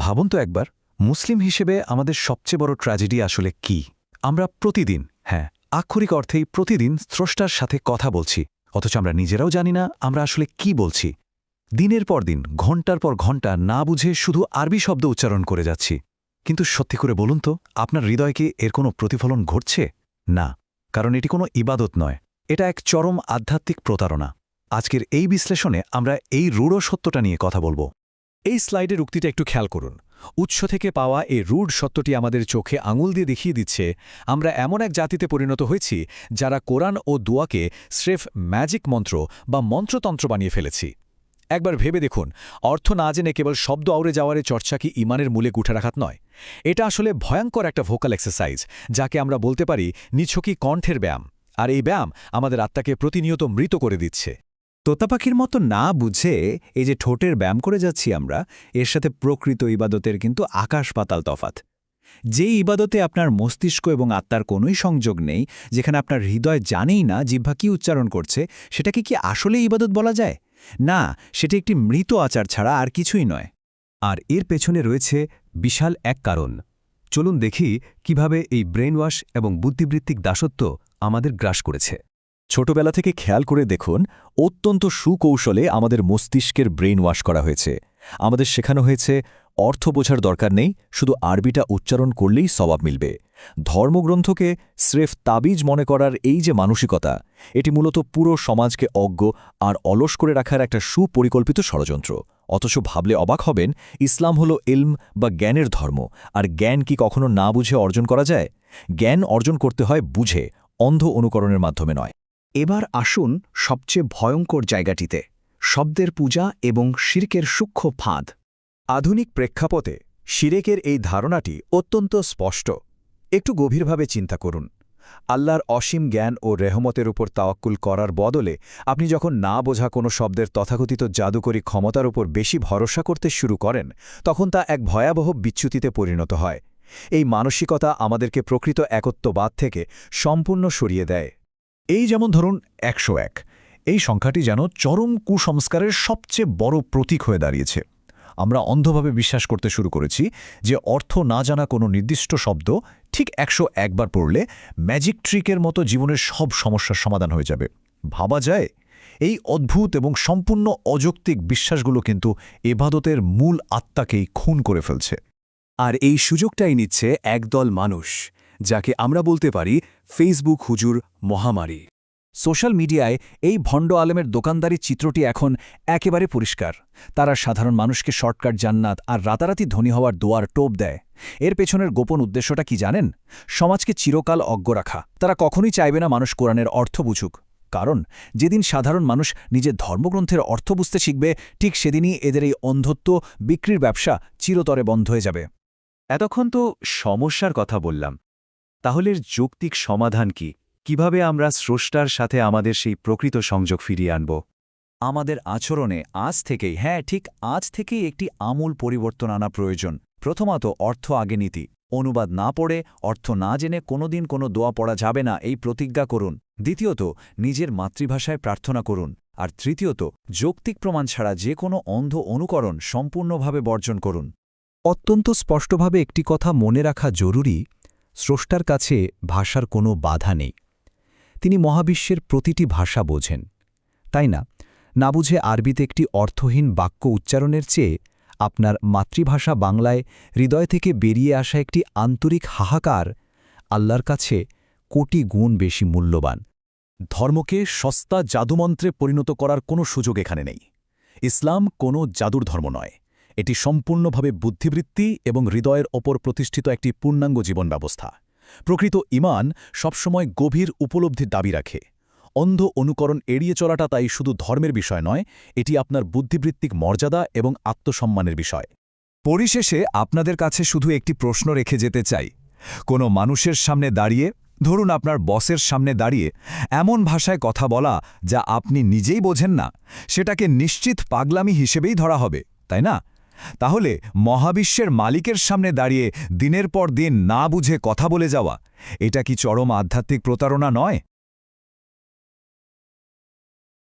ভাবুন তো একবার, মুসলিম হিসেবে আমাদের সবচেয়ে বড় ট্র্যাজেডি আসলে কি? আমরা প্রতিদিন, আক্ষরিক অর্থেই প্রতিদিন স্রষ্টার সাথে কথা বলছি, অথচ আমরা নিজেরাও জানি না আমরা আসলে কি বলছি। দিনের পর দিন, ঘণ্টার পর ঘণ্টা না বুঝে শুধু আরবি শব্দ উচ্চারণ করে যাচ্ছি। কিন্তু সত্যি করে বলুন তো, আপনার হৃদয়কে এর কোনো প্রতিফলন ঘটছে? না, কারণ এটি কোনো ইবাদত নয়, এটা এক চরম আধ্যাত্মিক প্রতারণা। আজকের এই বিশ্লেষণে আমরা এই রূঢ় সত্যটা নিয়ে কথা বলবো। এই স্লাইডের উক্তিটা একটু খেয়াল করুন। উৎস থেকে পাওয়া এই রূঢ় সত্যটি আমাদের চোখে আঙুল দিয়ে দেখিয়ে দিচ্ছে আমরা এমন এক জাতিতে পরিণত হয়েছি যারা কোরআন ও দুয়াকে স্রেফ ম্যাজিক মন্ত্র বা মন্ত্রতন্ত্র বানিয়ে ফেলেছি। একবার ভেবে দেখুন, অর্থ না জেনে কেবল শব্দ আউড়ে যাওয়ারে চর্চা কি ইমানের মূলে গুঠারাঘাত নয়? এটা আসলে ভয়ঙ্কর একটা ভোকাল এক্সারসাইজ, যাকে আমরা বলতে পারি নিছকই কণ্ঠের ব্যায়াম। আর এই ব্যায়াম আমাদের আত্মাকে প্রতিনিয়ত মৃত করে দিচ্ছে। তোতাপাখির মতো না বুঝে এই যে ঠোঁটের ব্যায়াম করে যাচ্ছি আমরা, এর সাথে প্রকৃত ইবাদতের কিন্তু আকাশ পাতাল তফাত। যে ইবাদতে আপনার মস্তিষ্ক এবং আত্মার কোনোই সংযোগ নেই, যেখানে আপনার হৃদয় জানেই না জিহ্বা কি উচ্চারণ করছে, সেটাকে কি আসলে ইবাদত বলা যায়? না, সেটা একটি মৃত আচার ছাড়া আর কিছুই নয়। আর এর পেছনে রয়েছে বিশাল এক কারণ। চলুন দেখি কিভাবে এই ব্রেন ওয়াশ এবং বুদ্ধিবৃত্তিক দাসত্ব আমাদের গ্রাস করেছে। ছোটবেলা থেকে খেয়াল করে দেখুন, অত্যন্ত সুকৌশলে আমাদের মস্তিষ্কের ব্রেন ওয়াশ করা হয়েছে। আমাদের শেখানো হয়েছে অর্থ বোঝার দরকার নেই, শুধু আরবিটা উচ্চারণ করলেই সওয়াব মিলবে। ধর্মগ্রন্থকে স্রেফ তাবিজ মনে করার এই যে মানসিকতা, এটি মূলত পুরো সমাজকে অজ্ঞ আর অলস করে রাখার একটা সুপরিকল্পিত ষড়যন্ত্র। অথচ ভাবলে অবাক হবেন, ইসলাম হলো ইলম বা জ্ঞানের ধর্ম। আর জ্ঞান কি কখনো না বুঝে অর্জন করা যায়? জ্ঞান অর্জন করতে হয় বুঝে, অন্ধ অনুকরণের মাধ্যমে নয়। এবার আসুন সবচেয়ে ভয়ঙ্কর জায়গাটিতে, শব্দের পূজা এবং শিরকের সূক্ষ্ম ফাঁদ। আধুনিক প্রেক্ষাপটে শিরেকের এই ধারণাটি অত্যন্ত স্পষ্ট। একটু গভীরভাবে চিন্তা করুন। আল্লাহর অসীম জ্ঞান ও রেহমতের উপর তাওয়াক্কুল করার বদলে আপনি যখন না বোঝা কোনো শব্দের তথাকথিত জাদুকরী ক্ষমতার উপর বেশি ভরসা করতে শুরু করেন, তখন তা এক ভয়াবহ বিচ্যুতিতে পরিণত হয়। এই মানসিকতা আমাদেরকে প্রকৃত একত্ববাদ থেকে সম্পূর্ণ সরিয়ে দেয়। এই যেমন ধরুন ১০১, এই সংখ্যাটি যেন চরম কুসংস্কারের সবচেয়ে বড় প্রতীক হয়ে দাঁড়িয়েছে। আমরা অন্ধভাবে বিশ্বাস করতে শুরু করেছি যে অর্থ না জানা কোনো নির্দিষ্ট শব্দ ঠিক ১০১ বার পড়লে ম্যাজিক ট্রিকের মতো জীবনের সব সমস্যার সমাধান হয়ে যাবে। ভাবা যায়, এই অদ্ভুত এবং সম্পূর্ণ অযৌক্তিক বিশ্বাসগুলো কিন্তু ইবাদতের মূল আত্মাকেই খুন করে ফেলছে। আর এই সুযোগটাই নিচ্ছে একদল মানুষ, যাকে আমরা বলতে পারি ফেসবুক হুজুর মহামারী। সোশ্যাল মিডিয়ায় এই ভণ্ড আলেমের দোকানদারির চিত্রটি এখন একেবারে পরিষ্কার। তারা সাধারণ মানুষকে শর্টকাট জান্নাত আর রাতারাতি ধনী হওয়ার দোয়ার টোপ দেয়। এর পেছনের গোপন উদ্দেশ্যটা কি জানেন? সমাজকে চিরকাল অজ্ঞ রাখা। তারা কখনোই চাইবে না মানুষ কোরআনের অর্থ বুঝুক, কারণ যেদিন সাধারণ মানুষ নিজের ধর্মগ্রন্থের অর্থ বুঝতে শিখবে, ঠিক সেদিনই এদের এই অন্ধত্ব বিক্রির ব্যবসা চিরতরে বন্ধ হয়ে যাবে। এতক্ষণ তো সমস্যার কথা বললাম, তাহলে এর যৌক্তিক সমাধান কি? কিভাবে আমরা স্রষ্টার সাথে আমাদের সেই প্রকৃত সংযোগ ফিরিয়ে আনব? আমাদের আচরণে ঠিক আজ থেকেই একটি আমূল পরিবর্তন আনা প্রয়োজন। প্রথমত, অর্থ আগে নীতি। অনুবাদ না পড়ে, অর্থ না জেনে কোনোদিন কোনো দোয়া পড়া যাবে না, এই প্রতিজ্ঞা করুন। দ্বিতীয়ত, নিজের মাতৃভাষায় প্রার্থনা করুন। আর তৃতীয়ত, যৌক্তিক প্রমাণ ছাড়া যে কোনো অন্ধ অনুকরণ সম্পূর্ণভাবে বর্জন করুন। অত্যন্ত স্পষ্টভাবে একটি কথা মনে রাখা জরুরি, স্রষ্টার কাছে ভাষার কোনো বাধা নেই। তিনি মহাবিশ্বের প্রতিটি ভাষা বোঝেন, তাই না? না বুঝে আরবিতে একটি অর্থহীন বাক্য উচ্চারণের চেয়ে আপনার মাতৃভাষা বাংলায় হৃদয় থেকে বেরিয়ে আসা একটি আন্তরিক হাহাকার আল্লাহর কাছে কোটি গুণ বেশি মূল্যবান। ধর্মকে সস্তা জাদুমন্ত্রে পরিণত করার কোনো সুযোগ এখানে নেই। ইসলাম কোনো জাদুর ধর্ম নয়, এটি সম্পূর্ণভাবে বুদ্ধিবৃত্তি এবং হৃদয়ের ওপর প্রতিষ্ঠিত একটি পূর্ণাঙ্গ জীবন ব্যবস্থা। প্রকৃত ঈমান সবসময় গভীর উপলব্ধির দাবি রাখে। অন্ধ অনুকরণ এড়িয়ে চলাটা তাই শুধু ধর্মের বিষয় নয়, এটি আপনার বুদ্ধিবৃত্তিক মর্যাদা এবং আত্মসম্মানের বিষয়। পরিশেষে আপনাদের কাছে শুধু একটি প্রশ্ন রেখে যেতে চাই। কোনো মানুষের সামনে দাঁড়িয়ে, ধরুন আপনার বসের সামনে দাঁড়িয়ে এমন ভাষায় কথা বলা যা আপনি নিজেই বোঝেন না, সেটাকে নিশ্চিত পাগলামি হিসেবেই ধরা হবে, তাই না? তাহলে মহাবিশ্বের মালিকের সামনে দাঁড়িয়ে দিনের পর দিন না বুঝে কথা বলে যাওয়া, এটা কি চরম আধ্যাত্মিক প্রতারণা নয়?